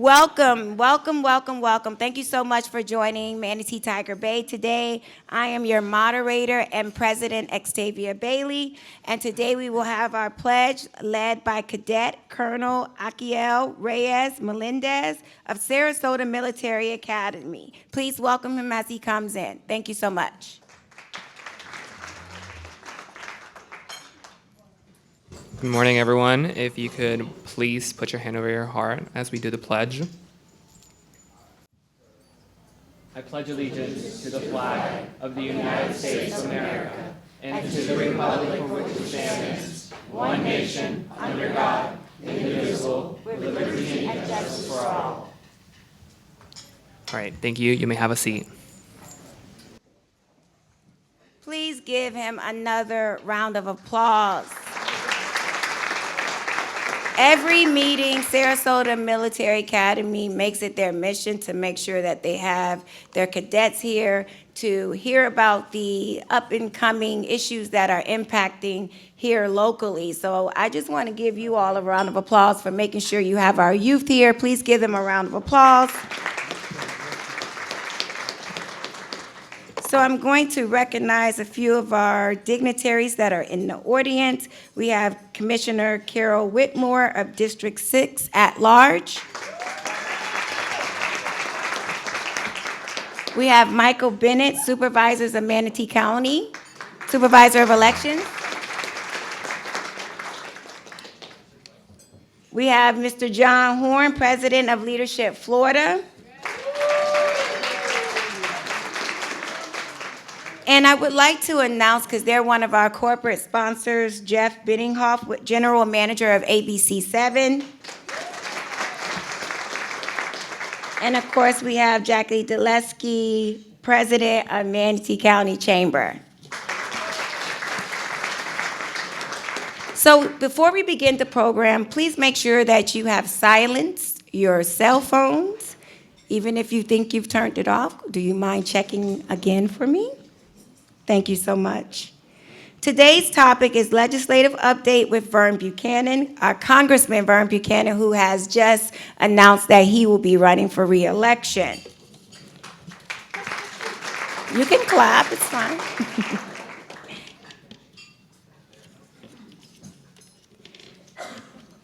Welcome, welcome, welcome, welcome. Thank you so much for joining Manatee Tiger Bay today. I am your moderator and president, Xtavia Bailey, and today we will have our pledge led by Cadet Colonel Aquiel Reyes Melendez of Sarasota Military Academy. Please welcome him as he comes in. Thank you so much. Good morning, everyone. If you could please put your hand over your heart as we do the pledge. I pledge allegiance to the flag of the United States of America and to the republic for which it stands, one nation, under God, indivisible, with liberty and justice for all. All right, thank you. You may have a seat. Please give him another round of applause. Every meeting, Sarasota Military Academy makes it their mission to make sure that they have their cadets here to hear about the up-and-coming issues that are impacting here locally. So I just want to give you all a round of applause for making sure you have our youth here. Please give them a round of applause. So I'm going to recognize a few of our dignitaries that are in the audience. We have Commissioner Carol Whitmore of District 6 at large. We have Michael Bennett, Supervisors of Manatee County, Supervisor of Elections. We have Mr. John Horn, President of Leadership Florida. And I would like to announce, because they're one of our corporate sponsors, Jeff Biddinghoff, General Manager of ABC7. And of course, we have Jackie Deleski, President of Manatee County Chamber. So before we begin the program, please make sure that you have silenced your cell phones. Even if you think you've turned it off, do you mind checking again for me? Thank you so much. Today's topic is legislative update with Vern Buchanan, our Congressman Vern Buchanan, who has just announced that he will be running for re-election. You can clap, it's fine.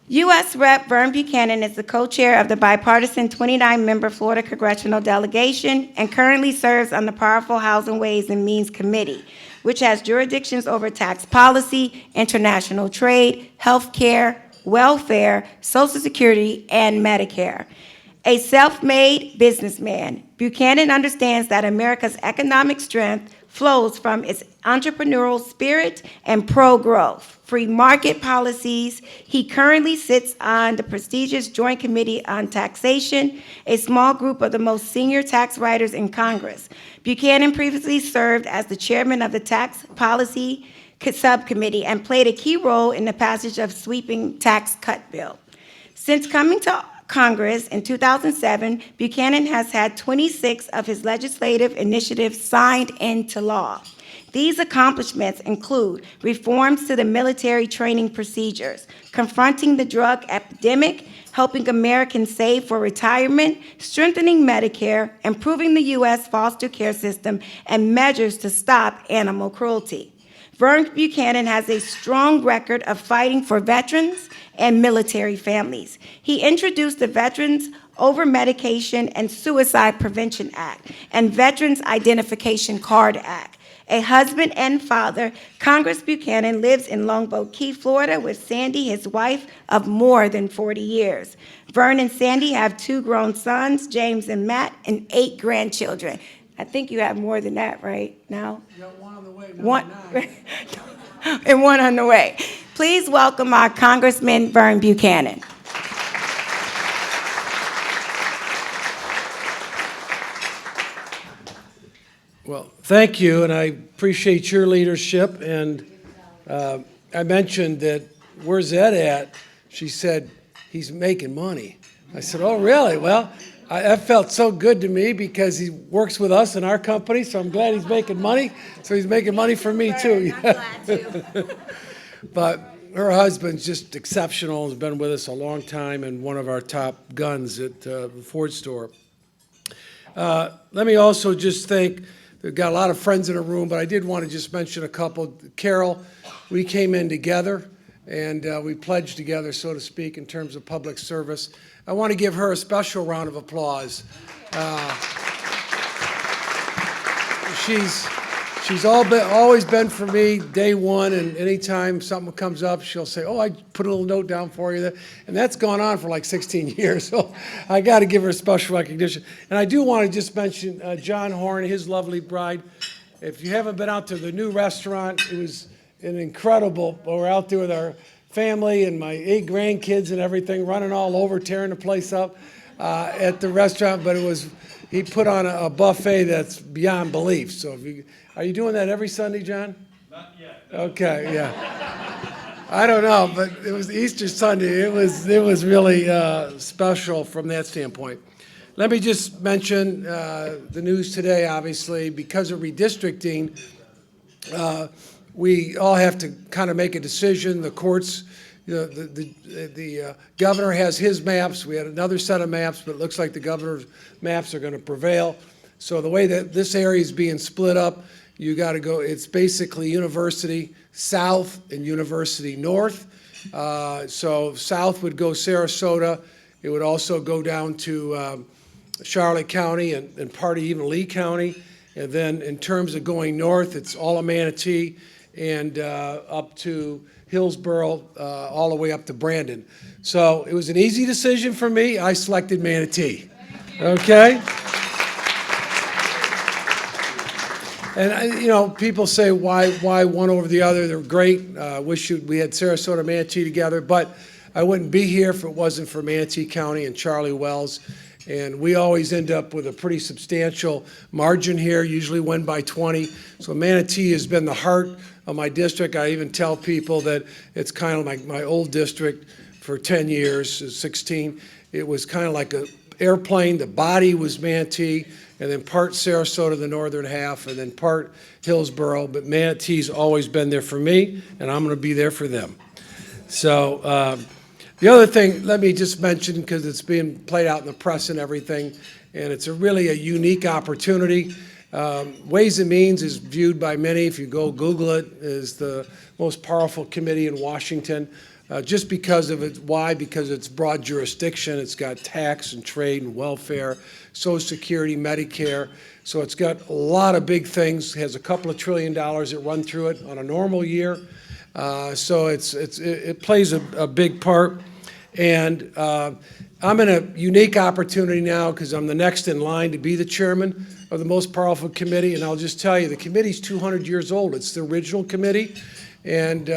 U.S. Rep. Vern Buchanan is the co-chair of the bipartisan 29-member Florida Congressional Delegation and currently serves on the powerful Housing, Ways, and Means Committee, which has jurisdictions over tax policy, international trade, health care, welfare, Social Security, and Medicare. A self-made businessman, Buchanan understands that America's economic strength flows from its entrepreneurial spirit and pro-growth, free market policies. He currently sits on the prestigious Joint Committee on Taxation, a small group of the most senior tax writers in Congress. Buchanan previously served as the chairman of the Tax Policy Subcommittee and played a key role in the passage of sweeping tax cut bill. Since coming to Congress in 2007, Buchanan has had 26 of his legislative initiatives signed into law. These accomplishments include reforms to the military training procedures, confronting the drug epidemic, helping Americans save for retirement, strengthening Medicare, improving the U.S. foster care system, and measures to stop animal cruelty. Vern Buchanan has a strong record of fighting for veterans and military families. He introduced the Veterans Over Medication and Suicide Prevention Act and Veterans Identification Card Act. A husband and father, Congressman Buchanan lives in Longboat Key, Florida, with Sandy, his wife, of more than 40 years. Vern and Sandy have 2 grown sons, James and Matt, and 8 grandchildren. I think you have more than that right now? You got 1 on the way, One, and 1 on the way. Please welcome our Congressman Vern Buchanan. Well, thank you, and I appreciate your leadership. And I mentioned that, where's Ed at? She said, he's making money. I said, oh, really? Well, that felt so good to me because he works with us in our company, so I'm glad he's making money. So he's making money for me, too. I'm glad to. But her husband's just exceptional, has been with us a long time, and one of our top guns at the Ford store. Let me also just thank, we've got a lot of friends in the room, but I did want to just mention a couple. Carol, we came in together, and we pledged together, so to speak, in terms of public service. I want to give her a special round of applause. She's always been for me day one, and anytime something comes up, she'll say, oh, I put a little note down for you. And that's gone on for like 16 years, so I got to give her a special recognition. And I do want to just mention John Horn, his lovely bride. If you haven't been out to the new restaurant, it was an incredible, we're out there with our family and my 8 grandkids and everything, running all over, tearing the place up at the restaurant, but he put on a buffet that's beyond belief. So are you doing that every Sunday, John? Not yet. Okay, yeah. I don't know, but it was Easter Sunday. It was really special from that standpoint. Let me just mention the news today, obviously, because of redistricting, we all have to kind of make a decision. The courts, the governor has his maps. We had another set of maps, but it looks like the governor's maps are going to prevail. So the way that this area is being split up, you got to go, it's basically University South and University North. So South would go Sarasota. It would also go down to Charlotte County and part of even Lee County. And then in terms of going north, it's all of Manatee and up to Hillsborough, all the way up to Brandon. So it was an easy decision for me. I selected Manatee. Okay? And, people say, why one over the other? They're great. Wish we had Sarasota and Manatee together, but I wouldn't be here if it wasn't for Manatee County and Charlie Wells. And we always end up with a pretty substantial margin here, usually win by 20. So Manatee has been the heart of my district. I even tell people that it's kind of like my old district for 10 years, 16. It was kind of like an airplane. The body was Manatee, and then part Sarasota, the northern half, and then part Hillsborough. But Manatee's always been there for me, and I'm going to be there for them. So the other thing, let me just mention, because it's being played out in the press and everything, and it's really a unique opportunity. Ways and Means is viewed by many, if you go Google it, as the most powerful committee in Washington. Just because of it. Why? Because it's broad jurisdiction. It's got tax and trade and welfare, Social Security, Medicare. So it's got a lot of big things. It has a couple of $1 trillion that run through it on a normal year. So it plays a big part. And I'm in a unique opportunity now because I'm the next in line to be the chairman of the most powerful committee. And I'll just tell you, the committee's 200 years old. It's the original committee. And,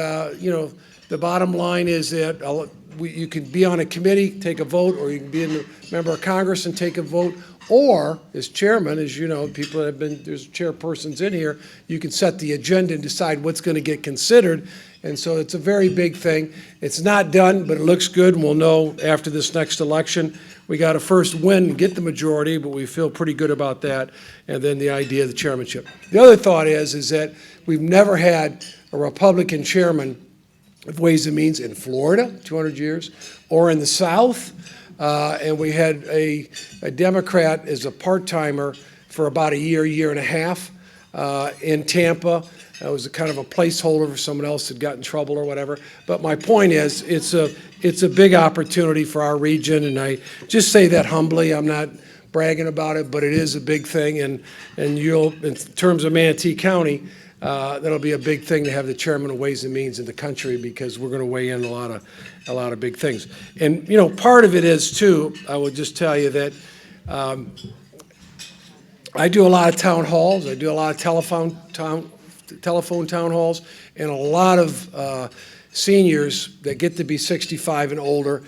the bottom line is that you can be on a committee, take a vote, or you can be a member of Congress and take a vote. Or, as chairman, as you know, people have been, there's chairpersons in here, you can set the agenda and decide what's going to get considered. And so it's a very big thing. It's not done, but it looks good, and we'll know after this next election. We got to first win and get the majority, but we feel pretty good about that, and then the idea of the chairmanship. The other thought is that we've never had a Republican chairman of Ways and Means in Florida, 200 years, or in the South. And we had a Democrat as a part-timer for about a year and a half in Tampa. That was a kind of a placeholder for someone else that got in trouble or whatever. But my point is, it's a big opportunity for our region, and I just say that humbly. I'm not bragging about it, but it is a big thing. And you'll, in terms of Manatee County, that'll be a big thing to have the chairman of Ways and Means in the country, because we're going to weigh in a lot of big things. And part of it is too, I will just tell you that I do a lot of town halls. I do a lot of telephone town halls, and a lot of seniors that get to be 65 and older.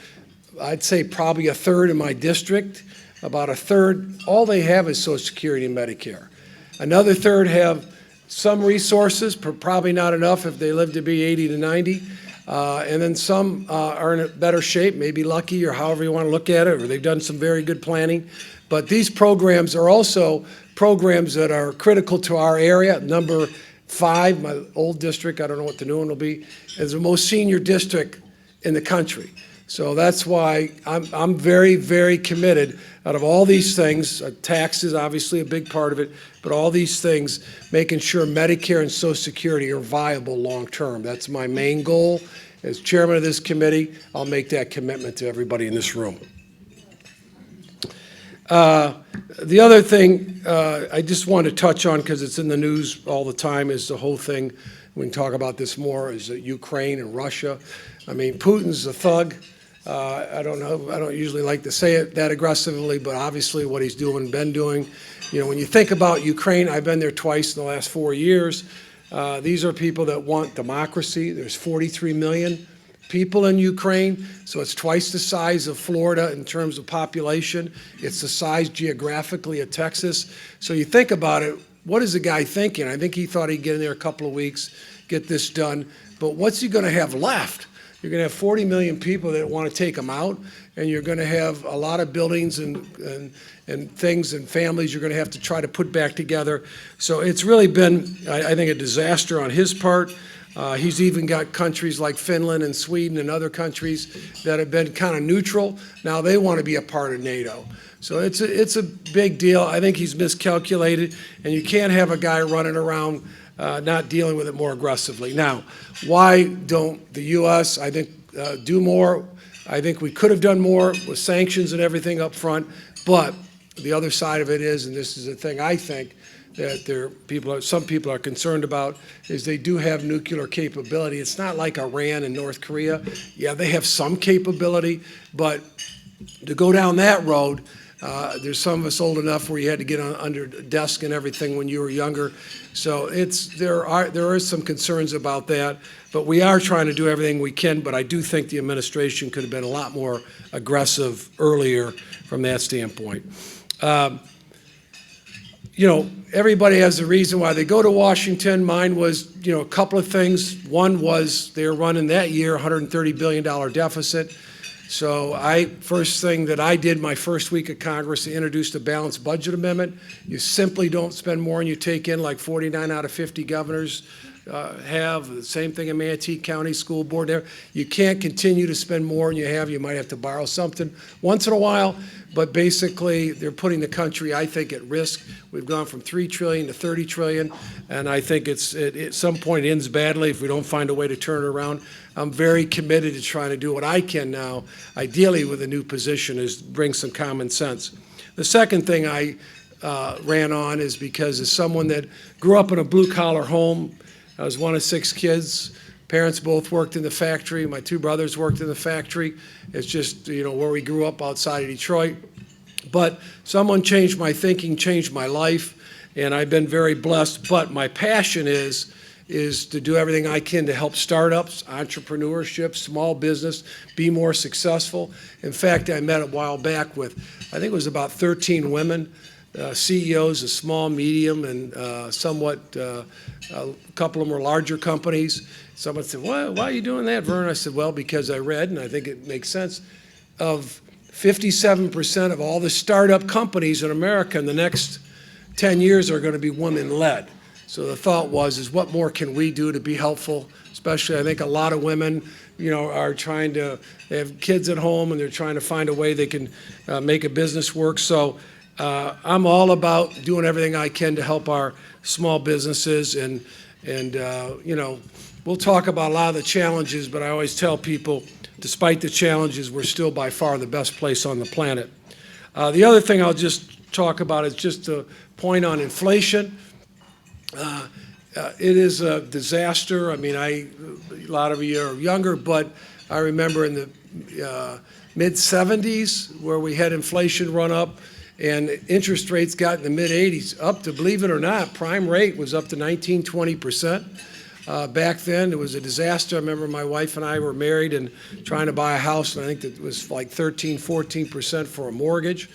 I'd say probably a third in my district, about a third, all they have is Social Security and Medicare. Another third have some resources, probably not enough if they live to be 80 to 90. And then some are in a better shape, maybe lucky, or however you want to look at it, or they've done some very good planning. But these programs are also programs that are critical to our area. Number 5, my old district, I don't know what the new one will be, is the most senior district in the country. So that's why I'm very, very committed out of all these things, taxes obviously a big part of it, but all these things, making sure Medicare and Social Security are viable long-term. That's my main goal. As chairman of this committee, I'll make that commitment to everybody in this room. The other thing I just want to touch on, because it's in the news all the time, is the whole thing, we can talk about this more, is Ukraine and Russia. I mean, Putin's a thug. I don't know, I don't usually like to say it that aggressively, but obviously what he's been doing. You know, when you think about Ukraine, I've been there twice in the last 4 years. These are people that want democracy. There's 43 million people in Ukraine, so it's twice the size of Florida in terms of population. It's the size geographically of Texas. So you think about it, what is the guy thinking? I think he thought he'd get in there a couple of weeks, get this done, but what's he gonna have left? You're gonna have 40 million people that wanna take him out, and you're gonna have a lot of buildings and things and families you're gonna have to try to put back together. So it's really been, I think, a disaster on his part. He's even got countries like Finland and Sweden and other countries that have been kind of neutral. Now they want to be a part of NATO. So it's a big deal. I think he's miscalculated, and you can't have a guy running around not dealing with it more aggressively. Now, why don't the U.S., I think, do more? I think we could have done more with sanctions and everything up front, but the other side of it is, and this is the thing I think, that some people are concerned about, is they do have nuclear capability. It's not like Iran and North Korea. Yeah, they have some capability, but to go down that road, there's some of us old enough where you had to get under a desk and everything when you were younger. So there are some concerns about that, but we are trying to do everything we can, but I do think the administration could have been a lot more aggressive earlier from that standpoint. You know, everybody has a reason why they go to Washington. Mine was, you know, a couple of things. One was they were running that year $130 billion deficit. So first thing that I did my first week of Congress, I introduced a balanced budget amendment. You simply don't spend more than you take in, like 49 out of 50 governors have. The same thing in Manatee County School Board there. You can't continue to spend more than you have. You might have to borrow something once in a while, but basically they're putting the country, I think, at risk. We've gone from $3 trillion to $30 trillion, and I think at some point it ends badly if we don't find a way to turn it around. I'm very committed to trying to do what I can now, ideally with a new position, is bring some common sense. The second thing I ran on is because as someone that grew up in a blue-collar home, I was one of 6 kids. Parents both worked in the factory. My 2 brothers worked in the factory. It's just, you know, where we grew up outside of Detroit. But someone changed my thinking, changed my life, and I've been very blessed. But my passion is to do everything I can to help startups, entrepreneurship, small business be more successful. In fact, I met a while back with, I think it was about 13 women, CEOs of small, medium, and somewhat, a couple of them were larger companies. Someone said, why are you doing that, Vern? I said, well, because I read, and I think it makes sense, of 57% of all the startup companies in America in the next 10 years are going to be women-led. So the thought was, what more can we do to be helpful? Especially, I think a lot of women, you know, are trying to, they have kids at home and they're trying to find a way they can make a business work. So I'm all about doing everything I can to help our small businesses, and you know, we'll talk about a lot of the challenges, but I always tell people, despite the challenges, we're still by far the best place on the planet. The other thing I'll just talk about is just a point on inflation. It is a disaster. I mean, a lot of you are younger, but I remember in the mid-'70s where we had inflation run up and interest rates got in the mid-'80s, up to, believe it or not, prime rate was up to 19, 20%. Back then, it was a disaster. I remember my wife and I were married and trying to buy a house, and I think that it was like 13, 14% for a mortgage.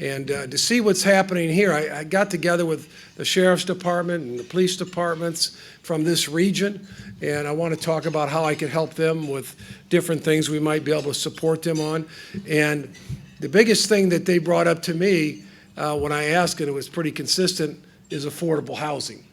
And to see what's happening here, I got together with the Sheriff's Department and the police departments from this region, and I want to talk about how I could help them with different things we might be able to support them on. And the biggest thing that they brought up to me when I asked, and it was pretty consistent, is affordable housing.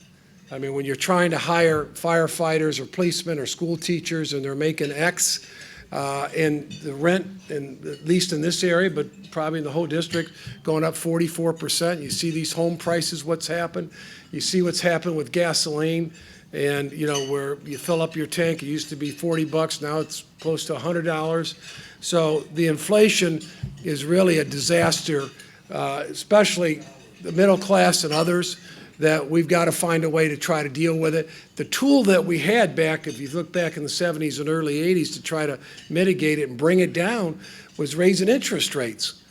I mean, when you're trying to hire firefighters or policemen or school teachers and they're making X, and the rent, at least in this area, but probably in the whole district, going up 44%. You see these home prices, what's happened. You see what's happened with gasoline. And, you know, where you fill up your tank, it used to be $40, now it's close to $100. So the inflation is really a disaster, especially the middle class and others, that we've got to find a way to try to deal with it. The tool that we had back, if you look back in the 70s and early 80s to try to mitigate it and bring it down, was raising interest rates.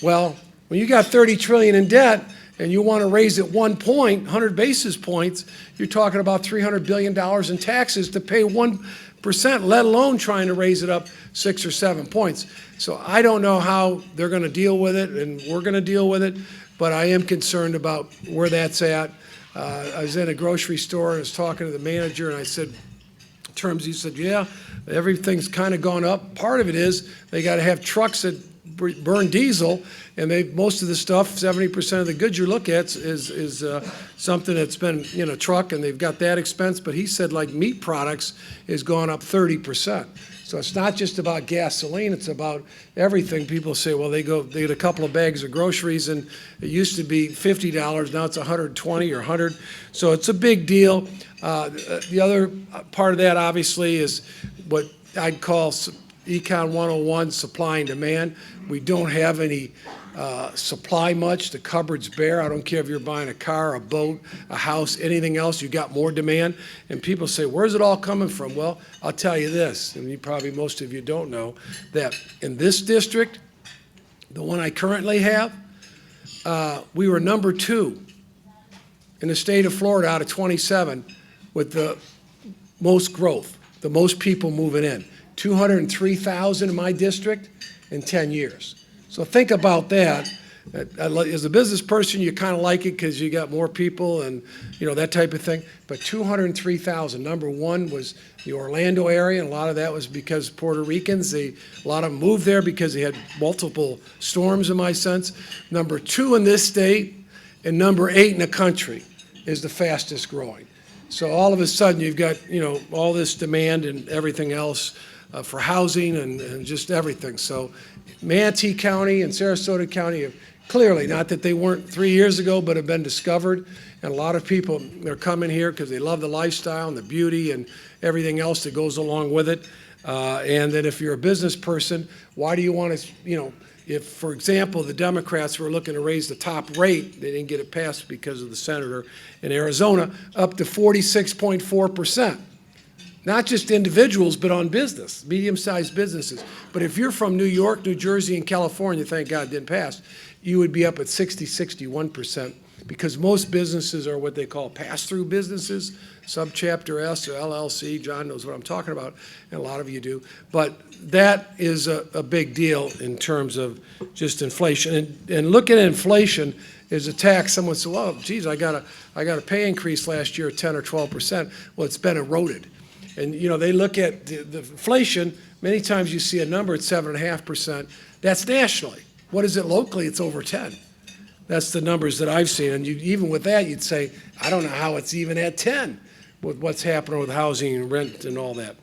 Well, when you got $30 trillion in debt and you want to raise it 1 point, 100 basis points, you're talking about $300 billion in taxes to pay 1%, let alone trying to raise it up 6 or 7 points. So I don't know how they're going to deal with it, and we're going to deal with it. But I am concerned about where that's at. I was in a grocery store and I was talking to the manager, and I said, he said, yeah, everything's kind of gone up. Part of it is they got to have trucks that burn diesel, and most of the stuff, 70% of the goods you look at is something that's been in a truck, and they've got that expense. But he said, like, meat products has gone up 30%. So it's not just about gasoline, it's about everything. People say, well, they get a couple of bags of groceries and it used to be $50, now it's $120 or $100. So it's a big deal. The other part of that obviously is what I'd call Econ 101, supply and demand. We don't have any supply much. The cupboard's bare. I don't care if you're buying a car, a boat, a house, anything else, you got more demand. And people say, where's it all coming from? Well, I'll tell you this, and most of you don't know, that in this district, the one I currently have, we were number 2 in the state of Florida out of 27 with the most growth, the most people moving in. 203,000 in my district in 10 years. So think about that. As a business person, you kind of like it because you got more people and, you know, that type of thing. But 203,000. Number 1 was the Orlando area, and a lot of that was because Puerto Ricans, a lot of them moved there because they had multiple storms, in my sense. Number 2 in this state, and number 8 in the country is the fastest growing. So all of a sudden, you've got, you know, all this demand and everything else for housing and just everything. So Manatee County and Sarasota County have clearly, not that they weren't 3 years ago, but have been discovered. And a lot of people, they're coming here because they love the lifestyle and the beauty and everything else that goes along with it. And that if you're a business person, why do you want to, you know, if, for example, the Democrats were looking to raise the top rate, they didn't get it passed because of the senator in Arizona, up to 46.4%. Not just individuals, but on business, medium-sized businesses. But if you're from New York, New Jersey, and California, thank God it didn't pass, you would be up at 61%, because most businesses are what they call pass-through businesses, subchapter S or LLC. John knows what I'm talking about, and a lot of you do. But that is a big deal in terms of just inflation. And looking at inflation is a tax. Someone said, well, geez, I got a pay increase last year of 10 or 12%. Well, it's been eroded. And, you know, they look at the inflation, many times you see a number at 7.5%. That's nationally. What is it locally? It's over 10. That's the numbers that I've seen. And even with that, you'd say, I don't know how it's even at 10 with what's happening with housing and rent and all that.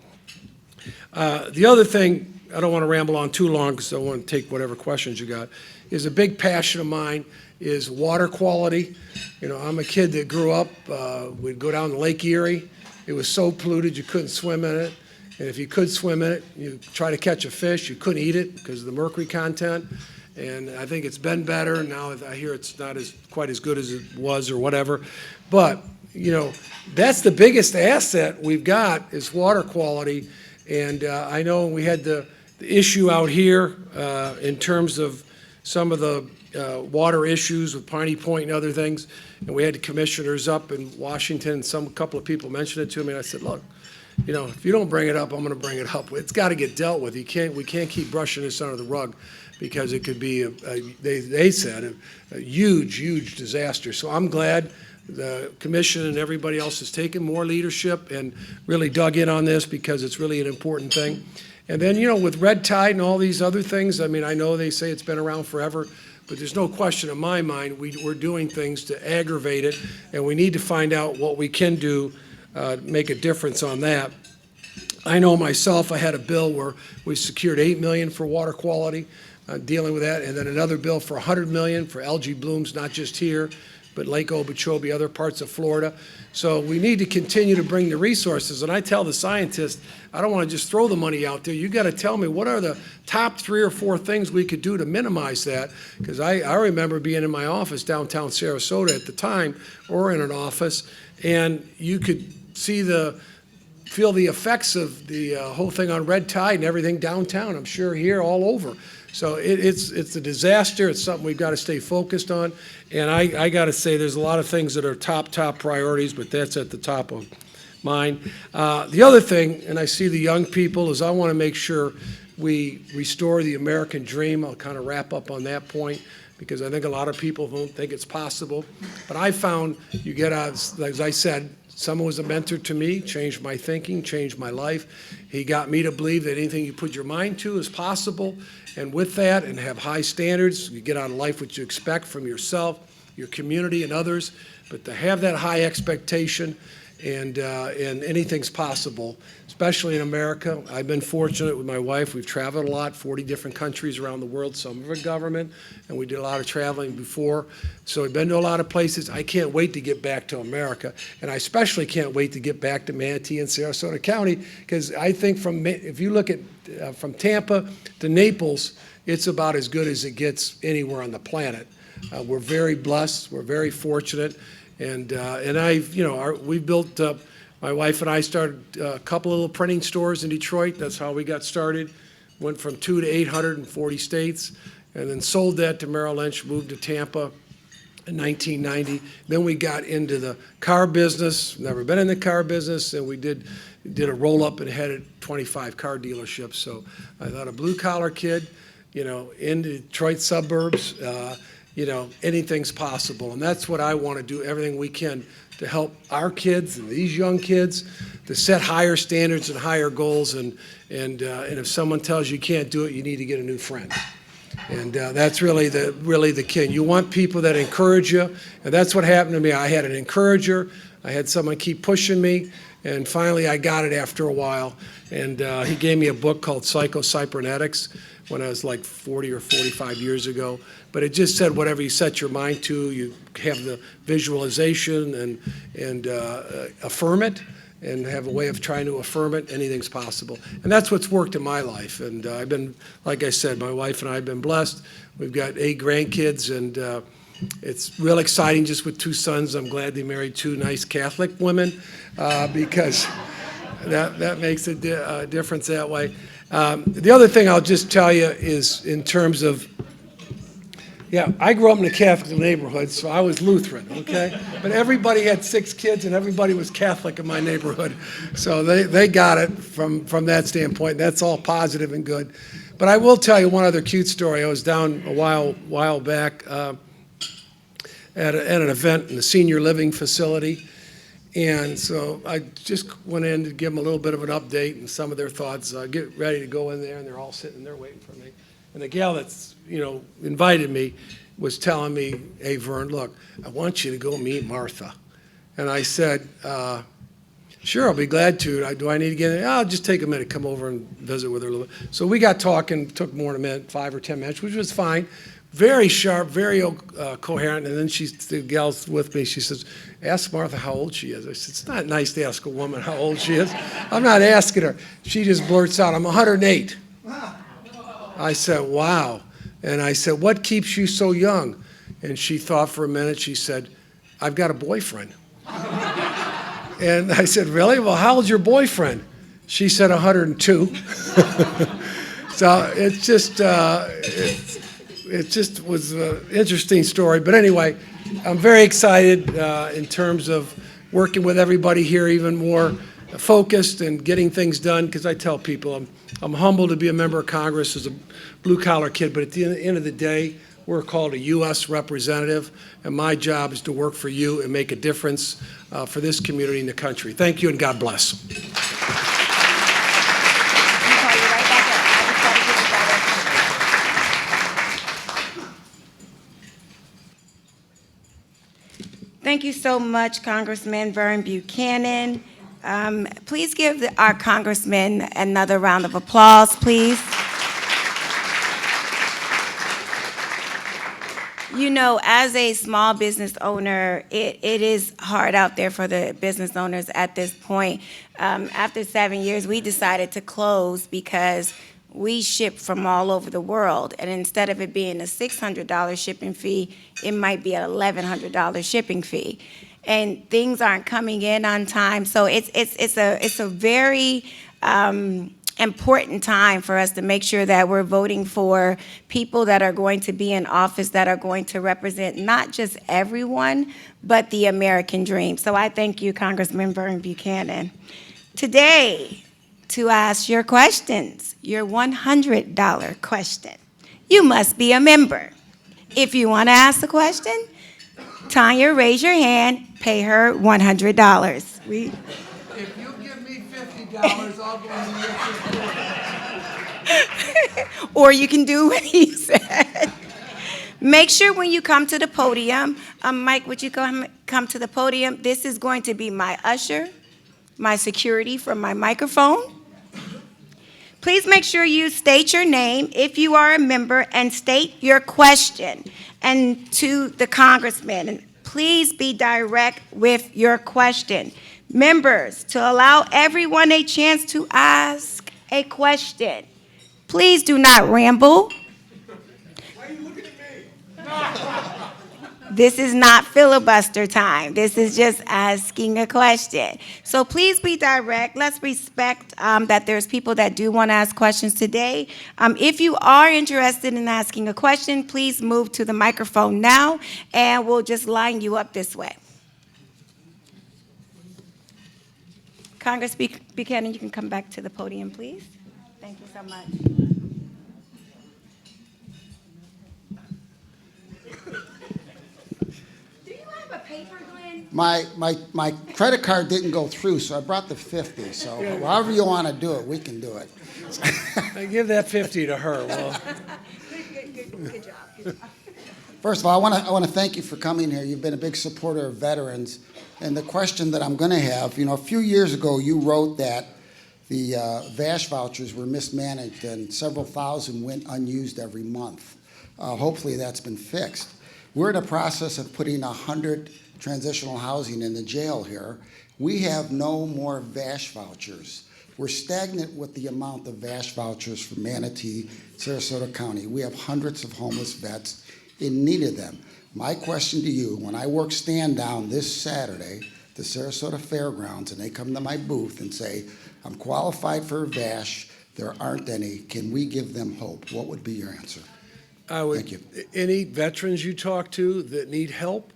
The other thing, I don't want to ramble on too long because I want to take whatever questions you got, is a big passion of mine is water quality. You know, I'm a kid that grew up, we'd go down to Lake Erie. It was so polluted you couldn't swim in it. And if you could swim in it, you try to catch a fish, you couldn't eat it because of the mercury content. And I think it's been better. Now I hear it's not quite as good as it was or whatever. But, you know, that's the biggest asset we've got is water quality. And I know we had the issue out here in terms of some of the water issues with Piney Point and other things. And we had the commissioners up in Washington, and a couple of people mentioned it to me, and I said, look, you know, if you don't bring it up, I'm going to bring it up. It's got to get dealt with. We can't keep brushing this under the rug because it could be, they said, a huge, huge disaster. So I'm glad the commission and everybody else has taken more leadership and really dug in on this because it's really an important thing. And then, you know, with red tide and all these other things, I mean, I know they say it's been around forever, but there's no question in my mind we're doing things to aggravate it, and we need to find out what we can do make a difference on that. I know myself, I had a bill where we secured $8 million for water quality, dealing with that, and then another bill for $100 million for algae blooms, not just here, but Lake Okeechobee, other parts of Florida. So we need to continue to bring the resources. And I tell the scientists, I don't want to just throw the money out there. You got to tell me what are the top 3 or 4 things we could do to minimize that. Because I remember being in my office downtown Sarasota at the time, or in an office, and you could feel the effects of the whole thing on red tide and everything downtown. I'm sure here all over. So it's a disaster. It's something we've got to stay focused on. And I got to say, there's a lot of things that are top priorities, but that's at the top of mine. The other thing, and I see the young people, is I want to make sure we restore the American dream. I'll kind of wrap up on that point, because I think a lot of people don't think it's possible. But I found you get out, as I said, someone was a mentor to me, changed my thinking, changed my life. He got me to believe that anything you put your mind to is possible. And with that, and have high standards, you get out of life what you expect from yourself, your community, and others. But to have that high expectation, and anything's possible, especially in America. I've been fortunate with my wife. We've traveled a lot, 40 different countries around the world, some of our government, and we did a lot of traveling before. So we've been to a lot of places. I can't wait to get back to America, and I especially can't wait to get back to Manatee and Sarasota County, because I think if you look at from Tampa to Naples, it's about as good as it gets anywhere on the planet. We're very blessed. We're very fortunate. And we've built, my wife and I started a couple of little printing stores in Detroit. That's how we got started. Went from 2 to 840 states, and then sold that to Merrill Lynch, moved to Tampa in 1990. Then we got into the car business, never been in the car business, and we did a roll-up and headed 25 car dealerships. So I thought a blue-collar kid, in the Detroit suburbs, anything's possible. And that's what I want to do, everything we can to help our kids and these young kids to set higher standards and higher goals. And if someone tells you can't do it, you need to get a new friend. And that's really the key. You want people that encourage you. And that's what happened to me. I had an encourager. I had someone keep pushing me. And finally, I got it after a while. And he gave me a book called Psycho-Cybernetics when I was like 40 or 45 years ago. But it just said whatever you set your mind to, you have the visualization and affirm it, and have a way of trying to affirm it. Anything's possible. And that's what's worked in my life. And I've been, like I said, my wife and I have been blessed. We've got 8 grandkids, and it's real exciting just with 2 sons. I'm glad they married 2 nice Catholic women, because that makes a difference that way. The other thing I'll just tell you is in terms of, I grew up in a Catholic neighborhood, so I was Lutheran, okay? But everybody had 6 kids, and everybody was Catholic in my neighborhood. So they got it from that standpoint. That's all positive and good. But I will tell you one other cute story. I was down a while back at an event in the senior living facility. And so I just went in to give them a little bit of an update and some of their thoughts. Get ready to go in there, and they're all sitting there waiting for me. And the gal that's, invited me was telling me, "Hey, Vern, look, I want you to go meet Martha." And I said, "Sure, I'll be glad to. Do I need to get in?" "I'll just take a minute, come over and visit with her a little bit." So we got talking, took more than a minute, 5 or 10 minutes, which was fine. Very sharp, very coherent. And then the gal's with me, she says, "Ask Martha how old she is." I said, "It's not nice to ask a woman how old she is. I'm not asking her." She just blurts out, "I'm 108. I said, "Wow." And I said, "What keeps you so young?" And she thought for a minute. She said, "I've got a boyfriend." And I said, "Really? Well, how old's your boyfriend?" She said, 102. So it just was an interesting story. But anyway, I'm very excited in terms of working with everybody here, even more focused and getting things done, because I tell people I'm humbled to be a member of Congress as a blue-collar kid, but at the end of the day, we're called a U.S. representative, and my job is to work for you and make a difference for this community and the country. Thank you, and God bless. Thank you so much, Congressman Vern Buchanan. Please give our congressman another round of applause, please. You know, as a small business owner, it is hard out there for the business owners at this point. After 7 years, we decided to close because we ship from all over the world, and instead of it being a $600 shipping fee, it might be an $1,100 shipping fee. And things aren't coming in on time, so it's a very important time for us to make sure that we're voting for people that are going to be in office that are going to represent not just everyone, but the American dream. So I thank you, Congressman Vern Buchanan. Today, to ask your questions, your $100 question, you must be a member. If you want to ask a question, Tanya, raise your hand, pay her $100. If you give me $50, I'll go in the Or you can do what he said. Make sure when you come to the podium, Mike, would you come to the podium? This is going to be my usher, my security from my microphone. Please make sure you state your name if you are a member and state your question. And to the congressman, and please be direct with your question. Members, to allow everyone a chance to ask a question. Please do not ramble. Why are you looking at me? This is not filibuster time. This is just asking a question. So please be direct. Let's respect that there's people that do want to ask questions today. If you are interested in asking a question, please move to the microphone now, and we'll just line you up this way. Congressman Buchanan, you can come back to the podium, please. Thank you so much. Paper, Glenn? My credit card didn't go through, so I brought the 50. So however you want to do it, we can do it. I give that 50 to her. Well, Good job. Good job. First of all, I want to thank you for coming here. You've been a big supporter of veterans. And the question that I'm going to have, a few years ago you wrote that the VASH vouchers were mismanaged and several thousand went unused every month. Hopefully that's been fixed. We're in a process of putting 100 transitional housing in the jail here. We have no more VASH vouchers. We're stagnant with the amount of VASH vouchers for Manatee, Sarasota County. We have hundreds of homeless vets in need of them. My question to you, when I work stand down this Saturday, the Sarasota Fairgrounds, and they come to my booth and say, I'm qualified for a VASH, there aren't any, can we give them hope? What would be your answer? Thank you. Any veterans you talk to that need help,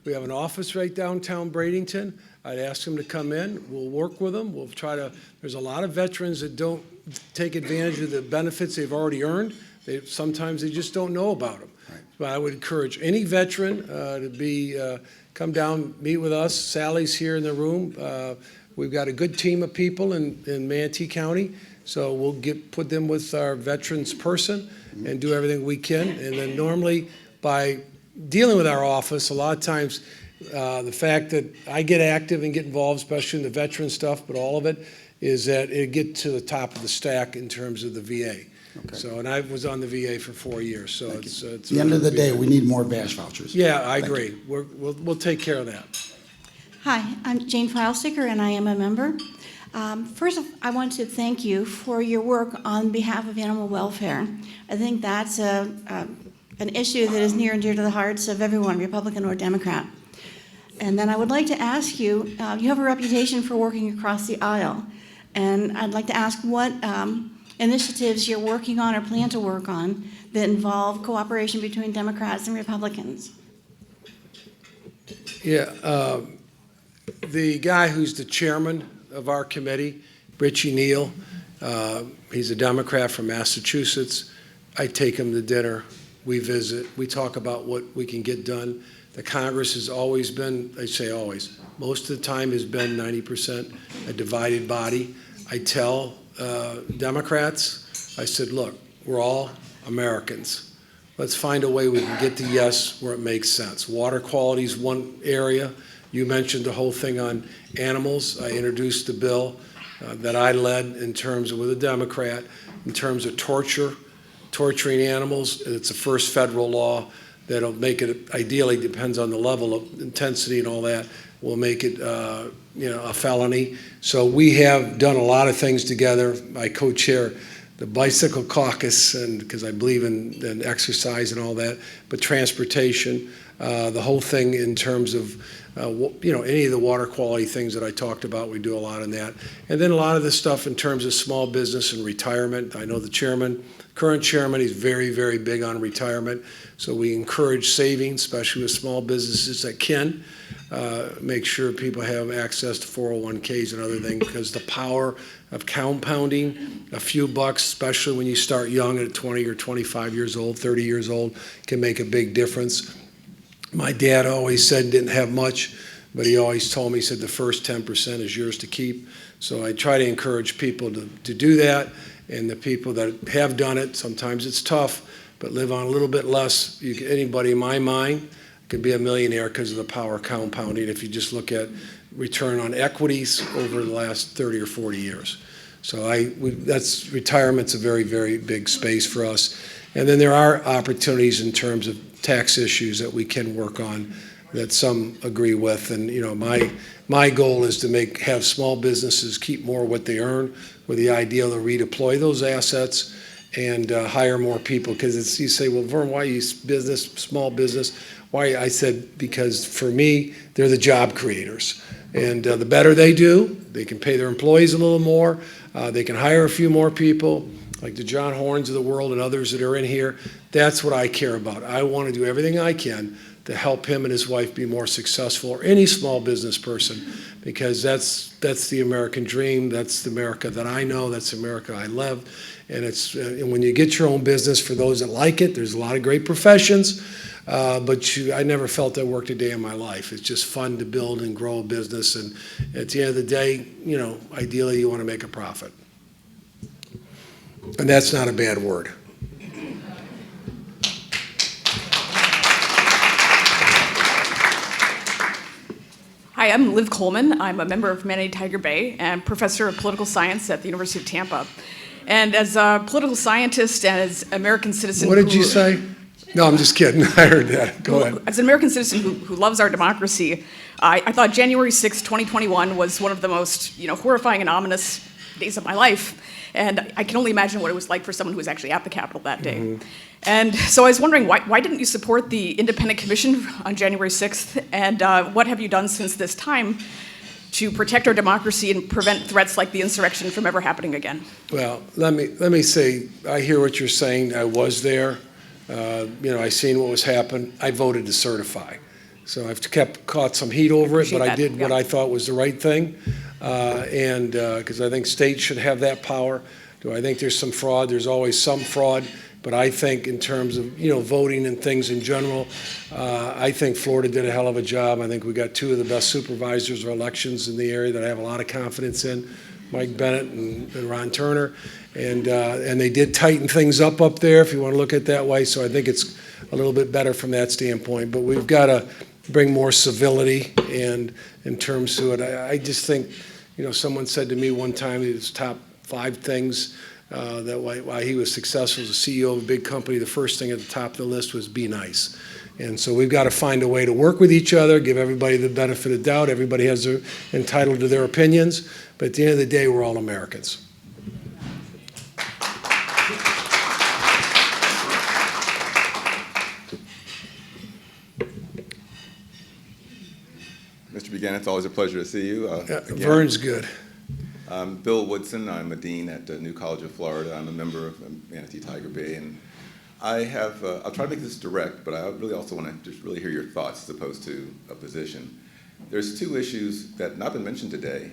we have an office right downtown Bradenton. I'd ask them to come in. We'll work with them. We'll try to, there's a lot of veterans that don't take advantage of the benefits they've already earned. Sometimes they just don't know about them. Right. But I would encourage any veteran to come down, meet with us. Sally's here in the room. We've got a good team of people in Manatee County. So we'll put them with our veterans person and do everything we can. And then normally by dealing with our office, a lot of times the fact that I get active and get involved, especially in the veteran stuff, but all of it, is that it get to the top of the stack in terms of the VA. Okay. So, and I was on the VA for 4 years. So it's at the end of the day, we need more VASH vouchers. Yeah, I agree. We'll take care of that. Hi, I'm Jane Filesticker, and I am a member. First, I want to thank you for your work on behalf of animal welfare. I think that's an issue that is near and dear to the hearts of everyone, Republican or Democrat. And then I would like to ask you, you have a reputation for working across the aisle, and I'd like to ask what initiatives you're working on or plan to work on that involve cooperation between Democrats and Republicans. Yeah, the guy who's the chairman of our committee, Richie Neal, he's a Democrat from Massachusetts. I take him to dinner, we visit, we talk about what we can get done. The Congress has always been, I say always, most of the time has been 90% a divided body. I tell Democrats, I said, look, we're all Americans. let's find a way we can get to yes where it makes sense. Water quality is one area. You mentioned the whole thing on animals. I introduced the bill that I led in terms of, with a Democrat, in terms of torturing animals. It's the first federal law that'll make it, ideally, depends on the level of intensity and all that, will make it a felony. So we have done a lot of things together. I co-chair the Bicycle Caucus, and because I believe in exercise and all that, but transportation, the whole thing in terms of any of the water quality things that I talked about, we do a lot in that. And then a lot of the stuff in terms of small business and retirement. I know the current chairman, he's very, very big on retirement. So we encourage saving, especially with small businesses that can. Make sure people have access to 401ks and other things, because the power of compounding a few bucks, especially when you start young at 20 or 25 years old, 30 years old, can make a big difference. My dad always said didn't have much, but he always told me, he said the first 10% is yours to keep. So I try to encourage people to do that, and the people that have done it, sometimes it's tough, but live on a little bit less. Anybody in my mind can be a millionaire because of the power of compounding if you just look at return on equities over the last 30 or 40 years. So that's retirement's a very, very big space for us. And then there are opportunities in terms of tax issues that we can work on that some agree with. And my goal is to have small businesses keep more of what they earn, with the idea to redeploy those assets and hire more people. Because you say, well, Vern, why you small business? Why? I said, because for me, they're the job creators. And the better they do, they can pay their employees a little more. They can hire a few more people, like the John Horns of the world and others that are in here. That's what I care about. I want to do everything I can to help him and his wife be more successful, or any small business person, because that's the American dream. That's the America that I know. That's the America I live. And and when you get your own business, for those that like it, there's a lot of great professions, but I never felt I worked a day in my life. It's just fun to build and grow a business, and at the end of the day, ideally you want to make a profit. And that's not a bad word. Hi, I'm Liv Coleman. I'm a member of Humanity Tiger Bay and professor of political science at the University of Tampa. And as a political scientist and as an American citizen What did you say? No, I'm just kidding. I heard that. Go ahead. As an American citizen who loves our democracy, I thought January 6, 2021 was one of the most horrifying and ominous days of my life. And I can only imagine what it was like for someone who was actually at the Capitol that day. Mm-hmm. And so I was wondering, why didn't you support the independent commission on January 6th? And what have you done since this time to protect our democracy and prevent threats like the insurrection from ever happening again? Well, let me say, I hear what you're saying. I was there. I seen what was happening. I voted to certify. So I've caught some heat over it, but I did what I thought was the right thing. And because I think states should have that power. Do I think there's some fraud? There's always some fraud. But I think in terms of, voting and things in general, I think Florida did a hell of a job. I think we got two of the best supervisors of elections in the area that I have a lot of confidence in, Mike Bennett and Ron Turner. And they did tighten things up there, if you want to look at it that way. So I think it's a little bit better from that standpoint. But we've got to bring more civility and in terms to it. I just think, someone said to me one time, his top 5 things that why he was successful as a CEO of a big company, the first thing at the top of the list was be nice. And so we've got to find a way to work with each other, give everybody the benefit of the doubt. Everybody has entitled to their opinions, but at the end of the day, we're all Americans. Mr. Buchanan, it's always a pleasure to see you. Vern's good. I'm Bill Woodson. I'm a dean at New College of Florida. I'm a member of Manatee Tiger Bay, and I have. I'll try to make this direct, but I really also want to just really hear your thoughts as opposed to a position. There's 2 issues that have not been mentioned today.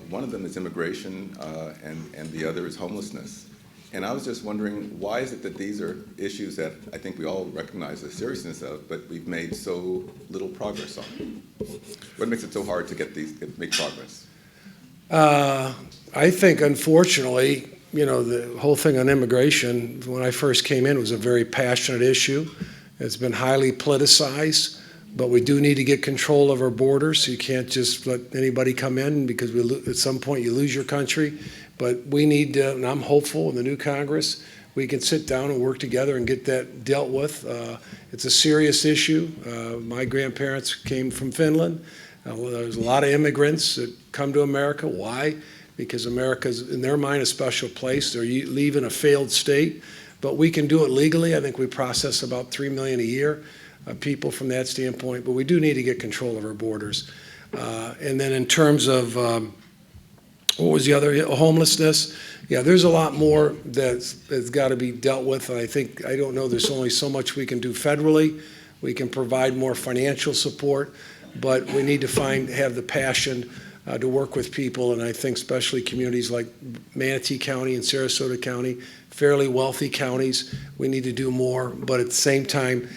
One of them is immigration, and the other is homelessness. And I was just wondering, why is it that these are issues that I think we all recognize the seriousness of, but we've made so little progress on? What makes it so hard to make progress? I think, unfortunately, the whole thing on immigration, when I first came in, was a very passionate issue. It's been highly politicized, but we do need to get control of our borders. You can't just let anybody come in because at some point you lose your country. But we need to, and I'm hopeful in the new Congress, we can sit down and work together and get that dealt with. It's a serious issue. My grandparents came from Finland. There's a lot of immigrants that come to America. Why? Because America's, in their mind, a special place. They're leaving a failed state. But we can do it legally. I think we process about 3 million a year people from that standpoint. But we do need to get control of our borders. And then in terms of, what was the other, homelessness? Yeah, there's a lot more that's got to be dealt with. And I don't know, there's only so much we can do federally. We can provide more financial support. But we need to have the passion to work with people, and I think especially communities like Manatee County and Sarasota County, fairly wealthy counties, we need to do more, but at the same time,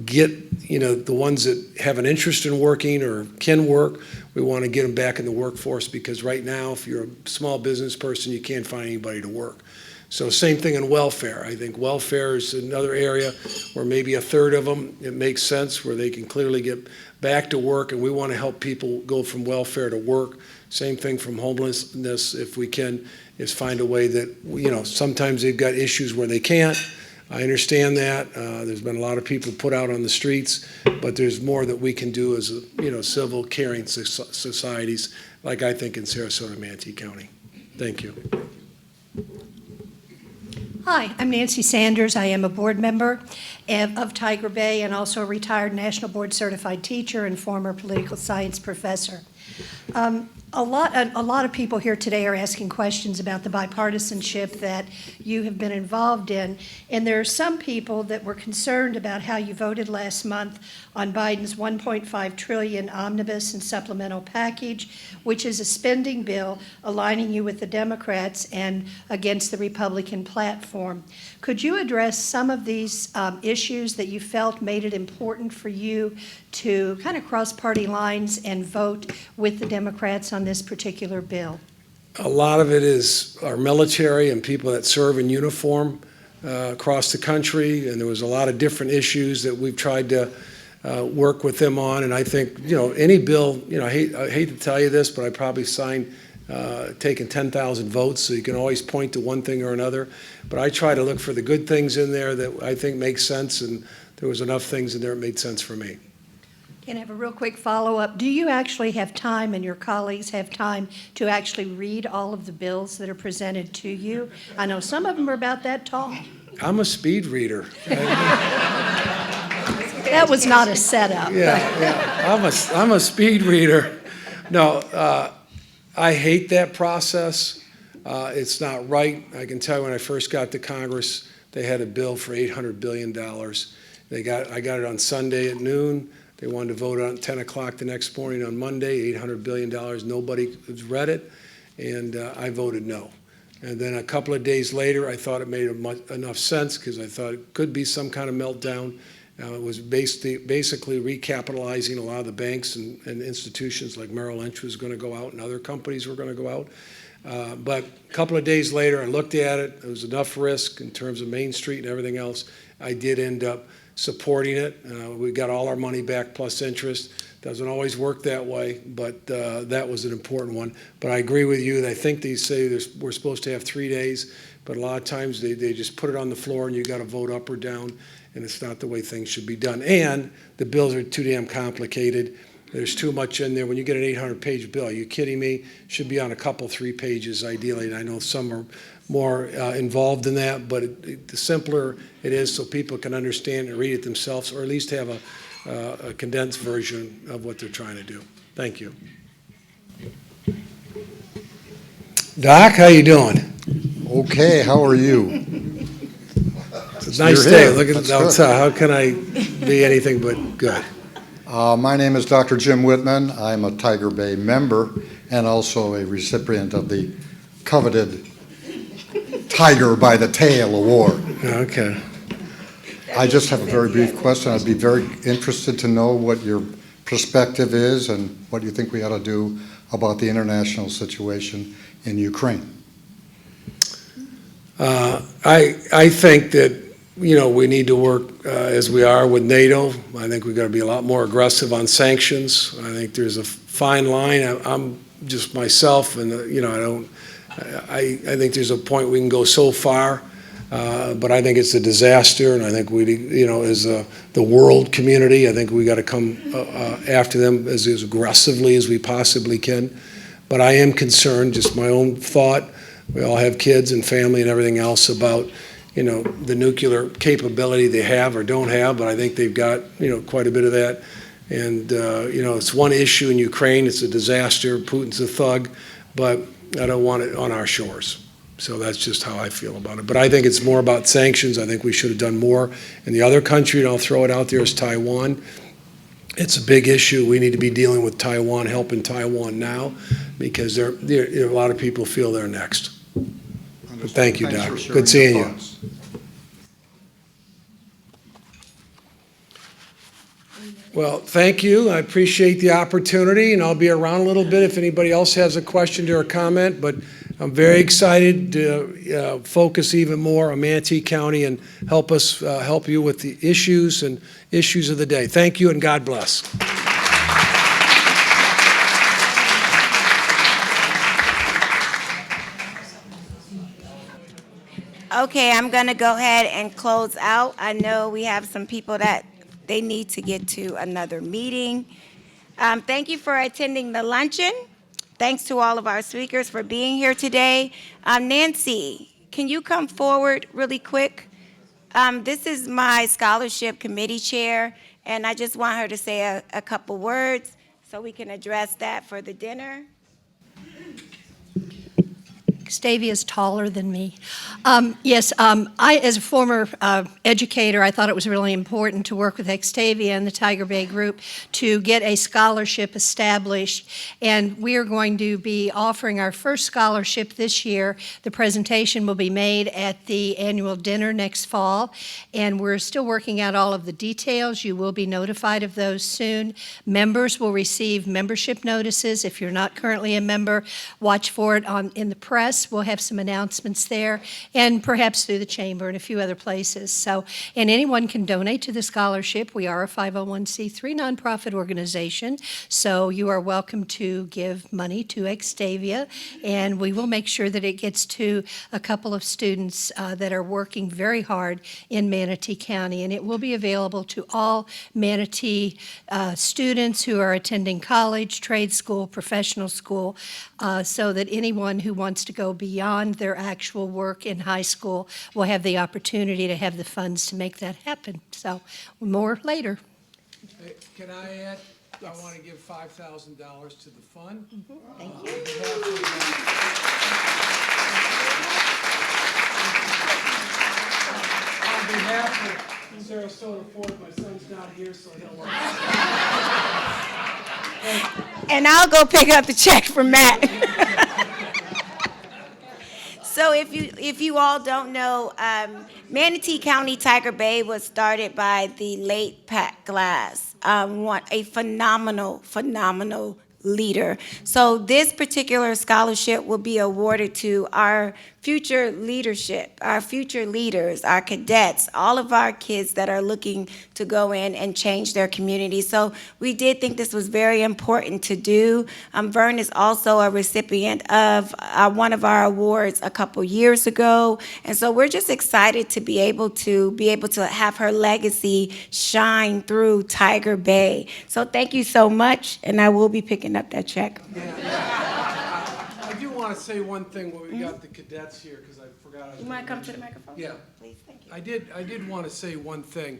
get the ones that have an interest in working or can work, we want to get them back in the workforce, because right now, if you're a small business person, you can't find anybody to work. So same thing in welfare. I think welfare is another area where maybe a third of them, it makes sense, where they can clearly get back to work, and we want to help people go from welfare to work. Same thing from homelessness, if we can, is find a way that, sometimes they've got issues where they can't. I understand that. There's been a lot of people put out on the streets, but there's more that we can do as, civil caring societies, like I think in Sarasota and Manatee County. Thank you. Hi, I'm Nancy Sanders. I am a board member of Tiger Bay and also a retired National Board Certified teacher and former political science professor. A lot of people here today are asking questions about the bipartisanship that you have been involved in, and there are some people that were concerned about how you voted last month on Biden's $1.5 trillion omnibus and supplemental package, which is a spending bill aligning you with the Democrats and against the Republican platform. Could you address some of these issues that you felt made it important for you to kind of cross party lines and vote with the Democrats on this particular bill? A lot of it is our military and people that serve in uniform across the country, and there was a lot of different issues that we've tried to work with them on. And I think, any bill, I hate to tell you this, but I probably signed taking 10,000 votes, so you can always point to one thing or another. But I try to look for the good things in there that I think make sense, and there was enough things in there that made sense for me. Can I have a real quick follow-up? Do you actually have time, and your colleagues have time, to actually read all of the bills that are presented to you? I know some of them are about that tall. I'm a speed reader. That was not a setup. Yeah. I'm a speed reader. No, I hate that process. It's not right. I can tell you when I first got to Congress, they had a bill for $800 billion. I got it on Sunday at noon. They wanted to vote on 10 o'clock the next morning on Monday, $800 billion. Nobody has read it, and I voted no. And then a couple of days later, I thought it made enough sense, because I thought it could be some kind of meltdown. It was basically recapitalizing a lot of the banks and institutions, like Merrill Lynch was going to go out and other companies were going to go out. But a couple of days later, I looked at it. There was enough risk in terms of Main Street and everything else. I did end up supporting it. We got all our money back plus interest. Doesn't always work that way, but that was an important one. But I agree with you. I think they say we're supposed to have 3 days, but a lot of times they just put it on the floor and you got to vote up or down, and it's not the way things should be done. And the bills are too damn complicated. There's too much in there. When you get an 800-page bill, are you kidding me? It should be on a couple, 3 pages ideally. And I know some are more involved in that, but the simpler it is so people can understand and read it themselves, or at least have a condensed version of what they're trying to do. Thank you. Doc, how you doing? Okay, how are you? It's a nice day. Look at the outside. How can I be anything but good? My name is Dr. Jim Whitman. I'm a Tiger Bay member and also a recipient of the coveted Tiger by the Tail Award. Okay. I just have a very brief question. I'd be very interested to know what your perspective is and what you think we ought to do about the international situation in Ukraine. I think that, we need to work as we are with NATO. I think we've got to be a lot more aggressive on sanctions. I think there's a fine line. I'm just myself, and I think there's a point we can go so far, but I think it's a disaster, and I think we, as the world community, I think we got to come after them as aggressively as we possibly can. But I am concerned, just my own thought. We all have kids and family and everything else about, the nuclear capability they have or don't have, but I think they've got, quite a bit of that. And, it's one issue in Ukraine. It's a disaster. Putin's a thug, but I don't want it on our shores. So that's just how I feel about it. But I think it's more about sanctions. I think we should have done more. And the other country, and I'll throw it out there, is Taiwan. It's a big issue. We need to be dealing with Taiwan, helping Taiwan now, because a lot of people feel they're next. But thank you, Doc. Good seeing you. Well, thank you. I appreciate the opportunity, and I'll be around a little bit if anybody else has a question or a comment. But I'm very excited to focus even more on Manatee County and help you with the issues of the day. Thank you, and God bless. Okay, I'm going to go ahead and close out. I know we have some people that they need to get to another meeting. Thank you for attending the luncheon. Thanks to all of our speakers for being here today. Nancy, can you come forward really quick? This is my scholarship committee chair, and I just want her to say a couple words so we can address that for the dinner. Stavia's taller than me. Yes, I, as a former educator, I thought it was really important to work with Xtavia and the Tiger Bay Group to get a scholarship established, and we are going to be offering our first scholarship this year. The presentation will be made at the annual dinner next fall, and we're still working out all of the details. You will be notified of those soon. Members will receive membership notices. If you're not currently a member, watch for it in the press. We'll have some announcements there, and perhaps through the chamber and a few other places. So, and anyone can donate to the scholarship. We are a 501c3 nonprofit organization, so you are welcome to give money to Xtavia, and we will make sure that it gets to a couple of students that are working very hard in Manatee County, and it will be available to all Manatee students who are attending college, trade school, professional school, so that anyone who wants to go beyond their actual work in high school will have the opportunity to have the funds to make that happen. So more later. Hey, can I add? Yes. I want to give $5,000 to the fund. Mm-hmm. Thank you. On behalf of Sarasota Ford, my son's not here, so he'll work. And I'll go pick up the check from Matt. So if you all don't know, Manatee County Tiger Bay was started by the late Pat Glass, a phenomenal leader. So this particular scholarship will be awarded to our future leadership, our future leaders, our cadets, all of our kids that are looking to go in and change their community. So we did think this was very important to do. Vern is also a recipient of one of our awards a couple years ago. And so we're just excited to be able to have her legacy shine through Tiger Bay. So thank you so much, and I will be picking up that check. I do want to say one thing when we got the cadets here, because I forgot. You want to come to the microphone? Yeah. Please, thank you. I did want to say one thing.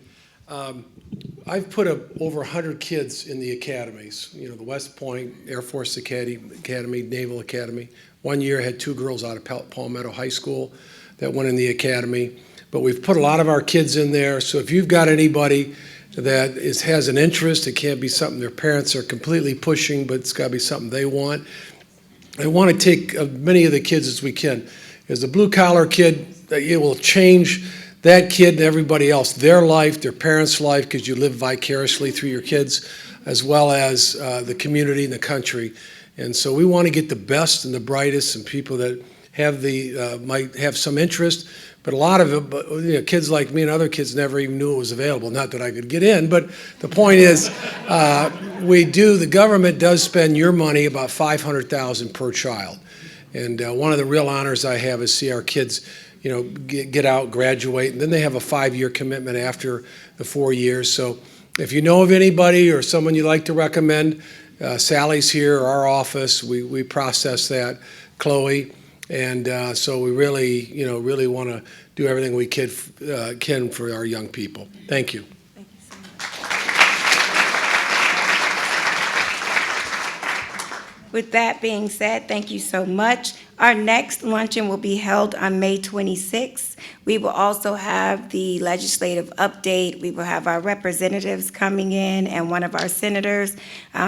I've put over 100 kids in the academies, the West Point, Air Force Academy, Naval Academy. One year I had 2 girls out of Palmetto High School that went in the academy. But we've put a lot of our kids in there, so if you've got anybody that has an interest, it can't be something their parents are completely pushing, but it's got to be something they want. I want to take as many of the kids as we can. As a blue-collar kid, it will change that kid and everybody else, their life, their parents' life, because you live vicariously through your kids, as well as the community and the country. And so we want to get the best and the brightest and people that might have some interest, but a lot of it, kids like me and other kids never even knew it was available. Not that I could get in, but the point is, the government does spend your money about $500,000 per child. And one of the real honors I have is see our kids, get out, graduate, and then they have a 5-year commitment after the 4 years. So if you know of anybody or someone you'd like to recommend, Sally's here, or our office, we process that, Chloe. And so we really, really want to do everything we can for our young people. Thank you. Thank you so much. With that being said, thank you so much. Our next luncheon will be held on May 26th. We will also have the legislative update. We will have our representatives coming in and one of our senators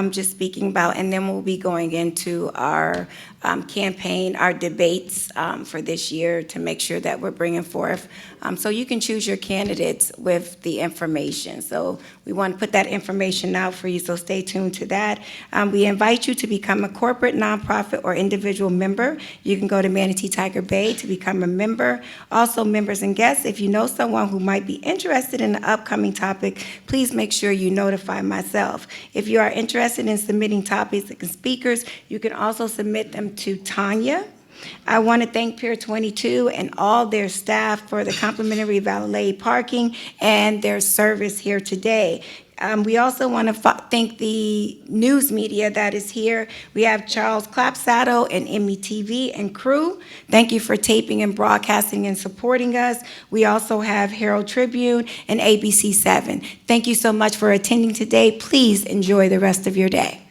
just speaking about, and then we'll be going into our campaign, our debates for this year to make sure that we're bringing forth. So you can choose your candidates with the information. So we want to put that information out for you, so stay tuned to that. We invite you to become a corporate, nonprofit, or individual member. You can go to Manatee Tiger Bay to become a member. Also, members and guests, if you know someone who might be interested in the upcoming topic, please make sure you notify myself. If you are interested in submitting topics and speakers, you can also submit them to Tanya. I want to thank Pier 22 and all their staff for the complimentary valet parking and their service here today. We also want to thank the news media that is here. We have Charles Clapsaddle and METV and crew. Thank you for taping and broadcasting and supporting us. We also have Herald Tribune and ABC7. Thank you so much for attending today. Please enjoy the rest of your day.